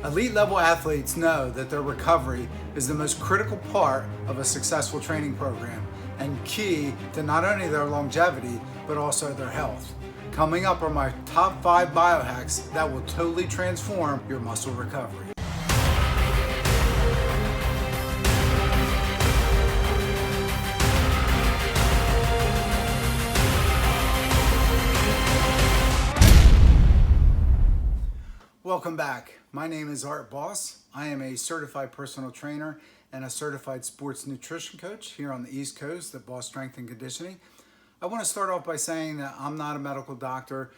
Elite level athletes know that their recovery is the most critical part of a successful training program and key to not only their longevity, but also their health. Coming up are my top 5 biohacks that will totally transform your muscle recovery. Welcome back. My name is Art Boss. I am a certified personal trainer and a certified sports nutrition coach here on the East Coast at Boss Strength and Conditioning. I want to start off by saying that I'm not a medical doctor.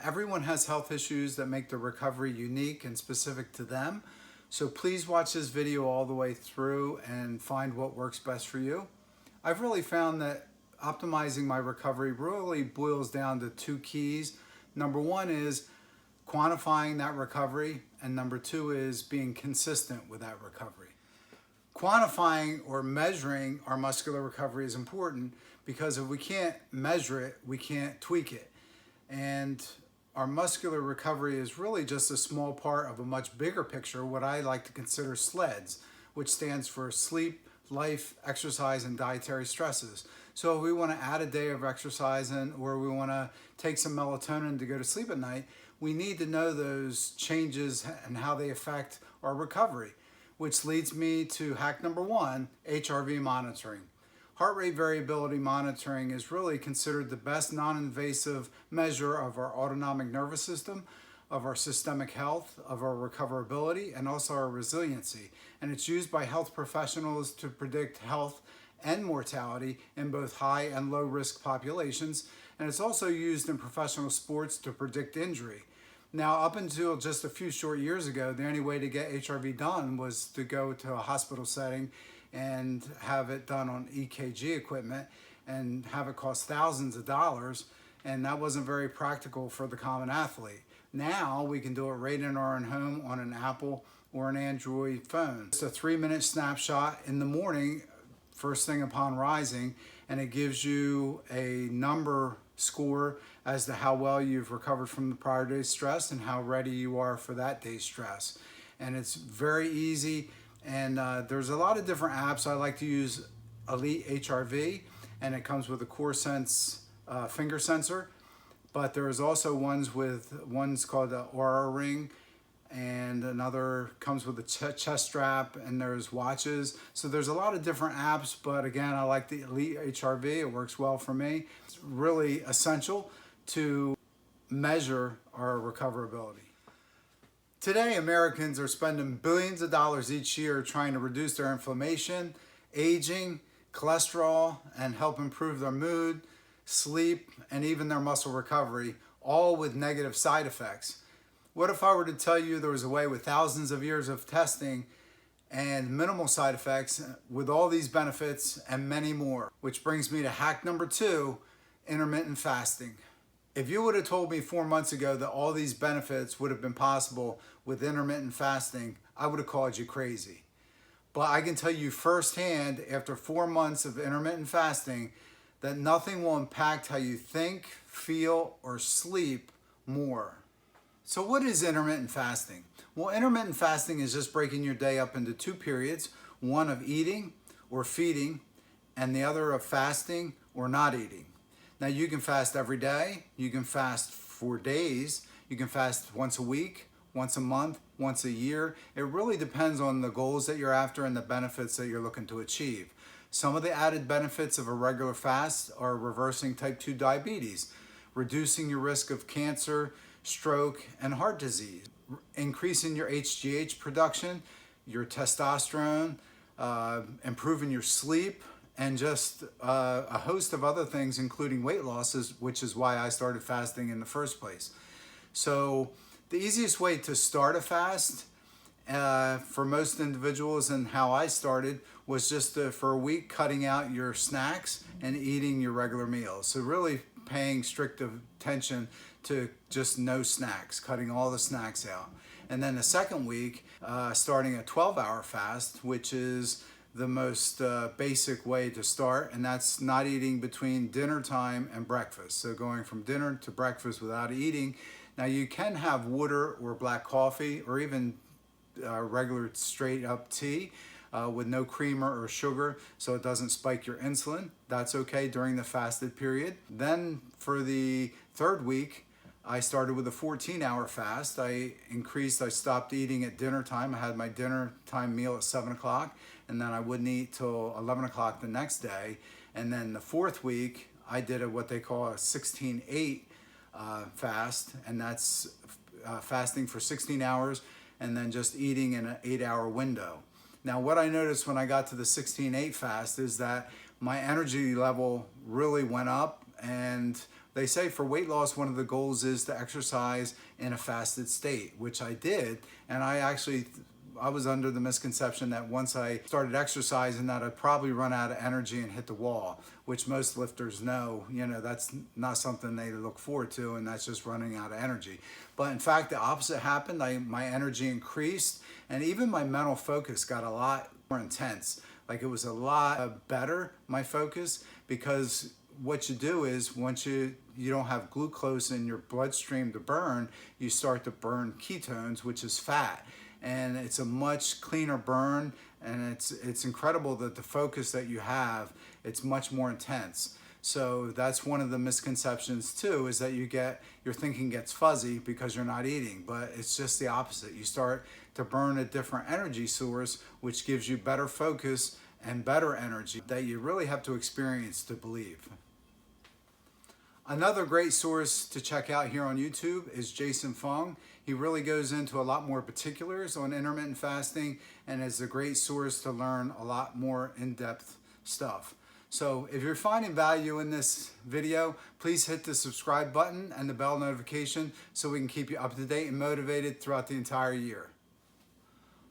Everyone has health issues that make their recovery unique and specific to them. So please watch this video all the way through and find what works best for you. I've really found that optimizing my recovery really boils down to 2 keys. Number 1 is quantifying that recovery, and number 2 is being consistent with that recovery. Quantifying or measuring our muscular recovery is important because if we can't measure it, we can't tweak it. And our muscular recovery is really just a small part of a much bigger picture, what I like to consider SLEDS, which stands for sleep, life, exercise, and dietary stresses. So if we want to add a day of exercising or we want to take some melatonin to go to sleep at night, we need to know those changes and how they affect our recovery, which leads me to hack number 1, HRV monitoring. Heart rate variability monitoring is really considered the best non-invasive measure of our autonomic nervous system, of our systemic health, of our recoverability, and also our resiliency. And it's used by health professionals to predict health and mortality in both high and low risk populations. And it's also used in professional sports to predict injury. Now, up until just a few short years ago, the only way to get HRV done was to go to a hospital setting and have it done on EKG equipment and have it cost thousands of dollars, and that wasn't very practical for the common athlete. Now we can do it right in our own home on an Apple or an Android phone. It's a 3-minute snapshot in the morning, first thing upon rising, and it gives you a number score as to how well you've recovered from the prior day's stress and how ready you are for that day's stress. And it's very easy, and there's a lot of different apps. I like to use Elite HRV, and it comes with a CoreSense finger sensor, but there's also one's called the Aura Ring, and another comes with a chest strap, and there's watches. So there's a lot of different apps, but again, I like the Elite HRV. It works well for me. It's really essential to measure our recoverability. Today, Americans are spending billions of dollars each year trying to reduce their inflammation, aging, cholesterol, and help improve their mood, sleep, and even their muscle recovery, all with negative side effects. What if I were to tell you there was a way with thousands of years of testing and minimal side effects with all these benefits and many more? Which brings me to hack number 2, intermittent fasting. If you would have told me 4 months ago that all these benefits would have been possible with intermittent fasting, I would have called you crazy. But I can tell you firsthand, after 4 months of intermittent fasting, that nothing will impact how you think, feel, or sleep more. So what is intermittent fasting? Well, intermittent fasting is just breaking your day up into 2 periods, one of eating or feeding, and the other of fasting or not eating. Now you can fast every day, you can fast for days, you can fast once a week, once a month, once a year. It really depends on the goals that you're after and the benefits that you're looking to achieve. Some of the added benefits of a regular fast are reversing type 2 diabetes, reducing your risk of cancer, stroke, and heart disease, increasing your HGH production, your testosterone, improving your sleep, and just a host of other things, including weight losses, which is why I started fasting in the first place. So the easiest way to start a fast for most individuals, and how I started, was just for a week cutting out your snacks and eating your regular meals. So really paying strict attention to just no snacks, cutting all the snacks out. And then the second week, starting a 12-hour fast, which is the most basic way to start, and that's not eating between dinner time and breakfast. So going from dinner to breakfast without eating. Now you can have water or black coffee or even regular straight up tea with no creamer or sugar, so it doesn't spike your insulin. That's okay during the fasted period. Then for the third week, I started with a 14-hour fast. I stopped eating at dinner time. I had my dinner time meal at 7 o'clock, and then I wouldn't eat till 11 o'clock the next day. And then the fourth week, I did what they call a 16-8 fast, and that's fasting for 16 hours and then just eating in an 8-hour window. Now, what I noticed when I got to the 16-8 fast is that my energy level really went up, and they say for weight loss, one of the goals is to exercise in a fasted state, which I did. And I was under the misconception that once I started exercising that I'd probably run out of energy and hit the wall, which most lifters know, that's not something they look forward to, and that's just running out of energy. But in fact, the opposite happened. My energy increased, and even my mental focus got a lot more intense. Like, it was a lot better, my focus, because what you do is once you don't have glucose in your bloodstream to burn, you start to burn ketones, which is fat. And it's a much cleaner burn, and it's incredible that the focus that you have, it's much more intense. So that's one of the misconceptions too, is that your thinking gets fuzzy because you're not eating, but it's just the opposite. You start to burn a different energy source, which gives you better focus and better energy that you really have to experience to believe. Another great source to check out here on YouTube is Jason Fung. He really goes into a lot more particulars on intermittent fasting and is a great source to learn a lot more in-depth stuff. So if you're finding value in this video, please hit the subscribe button and the bell notification so we can keep you up to date and motivated throughout the entire year.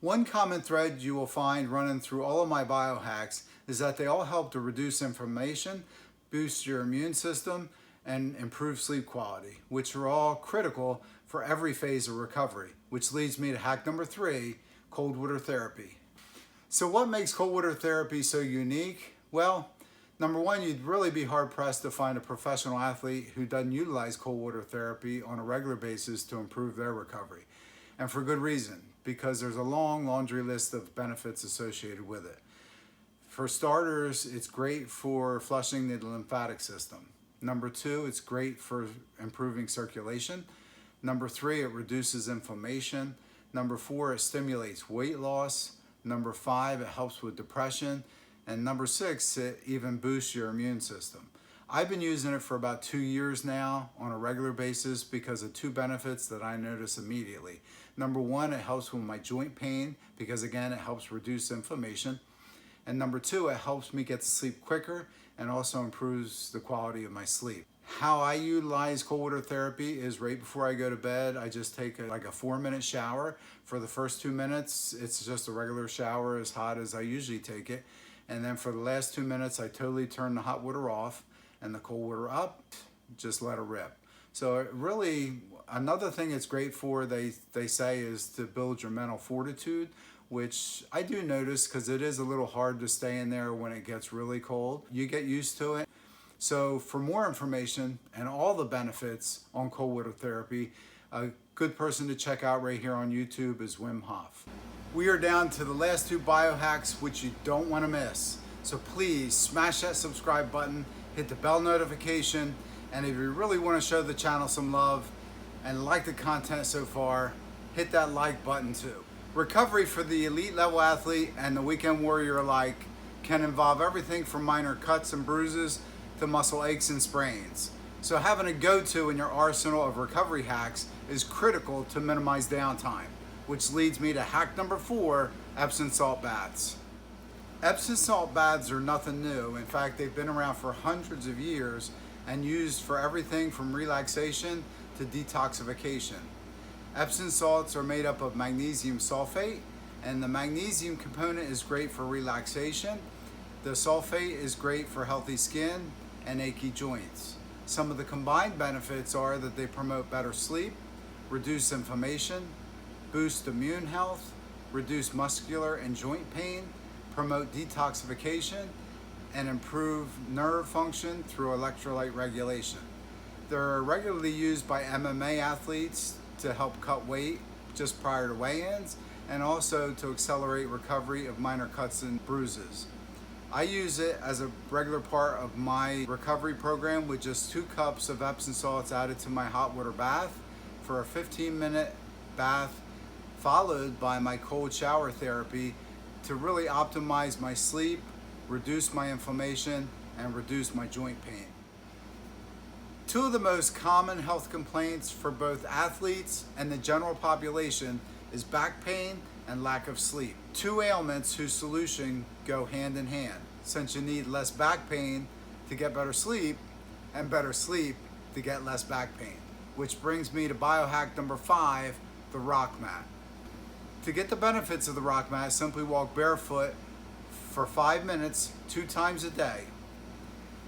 One common thread you will find running through all of my biohacks is that they all help to reduce inflammation, boost your immune system, and improve sleep quality, which are all critical for every phase of recovery, which leads me to hack number 3, cold water therapy. So what makes cold water therapy so unique? Well, number one, you'd really be hard pressed to find a professional athlete who doesn't utilize cold water therapy on a regular basis to improve their recovery. And for good reason, because there's a long laundry list of benefits associated with it. For starters, it's great for flushing the lymphatic system. Number 2, it's great for improving circulation. Number 3, it reduces inflammation. Number 4, it stimulates weight loss. Number 5, it helps with depression. And number 6, it even boosts your immune system. I've been using it for about 2 years now on a regular basis because of 2 benefits that I notice immediately. Number 1, it helps with my joint pain because, again, it helps reduce inflammation. And number 2, it helps me get to sleep quicker and also improves the quality of my sleep. How I utilize cold water therapy is right before I go to bed, I just take a 4-minute shower. For the first 2 minutes, it's just a regular shower as hot as I usually take it. And then for the last 2 minutes, I totally turn the hot water off and the cold water up, just let it rip. So it really, another thing it's great for, they say, is to build your mental fortitude, which I do notice because it is a little hard to stay in there when it gets really cold. You get used to it. So for more information and all the benefits on cold water therapy, a good person to check out right here on YouTube is Wim Hof. We are down to the last 2 biohacks, which you don't want to miss. So please smash that subscribe button, hit the bell notification, and if you really want to show the channel some love and like the content so far, hit that like button too. Recovery for the elite level athlete and the weekend warrior alike can involve everything from minor cuts and bruises to muscle aches and sprains. So having a go-to in your arsenal of recovery hacks is critical to minimize downtime, which leads me to hack number 4, Epsom salt baths. Epsom salt baths are nothing new. In fact, they've been around for hundreds of years and used for everything from relaxation to detoxification. Epsom salts are made up of magnesium sulfate, and the magnesium component is great for relaxation. The sulfate is great for healthy skin and achy joints. Some of the combined benefits are that they promote better sleep, reduce inflammation, boost immune health, reduce muscular and joint pain, promote detoxification, and improve nerve function through electrolyte regulation. They're regularly used by MMA athletes to help cut weight just prior to weigh-ins, and also to accelerate recovery of minor cuts and bruises. I use it as a regular part of my recovery program with just 2 cups of Epsom salts added to my hot water bath for a 15-minute bath, followed by my cold shower therapy to really optimize my sleep, reduce my inflammation, and reduce my joint pain. 2 of the most common health complaints for both athletes and the general population is back pain and lack of sleep. 2 ailments whose solution go hand in hand, since you need less back pain to get better sleep and better sleep to get less back pain. Which brings me to biohack number 5, the ROCKMAT. To get the benefits of the ROCKMAT, simply walk barefoot for 5 minutes 2 times a day.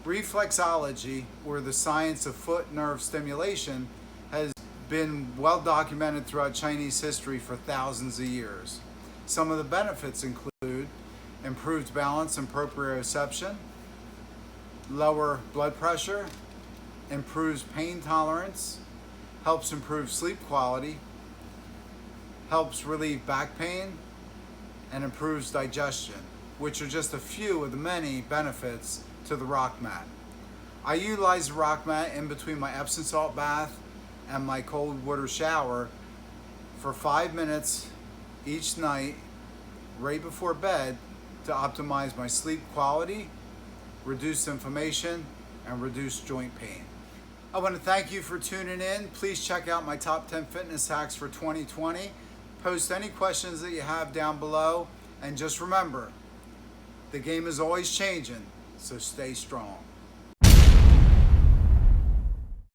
Reflexology, or the science of foot nerve stimulation, has been well documented throughout Chinese history for thousands of years. Some of the benefits include improved balance and proprioception, lower blood pressure, improves pain tolerance, helps improve sleep quality, helps relieve back pain, and improves digestion, which are just a few of the many benefits to the ROCKMAT. I utilize the ROCKMAT in between my Epsom salt bath and my cold water shower for 5 minutes each night right before bed to optimize my sleep quality, reduce inflammation, and reduce joint pain. I want to thank you for tuning in. Please check out my top 10 fitness hacks for 2020. Post any questions that you have down below, and just remember, the game is always changing, so stay strong.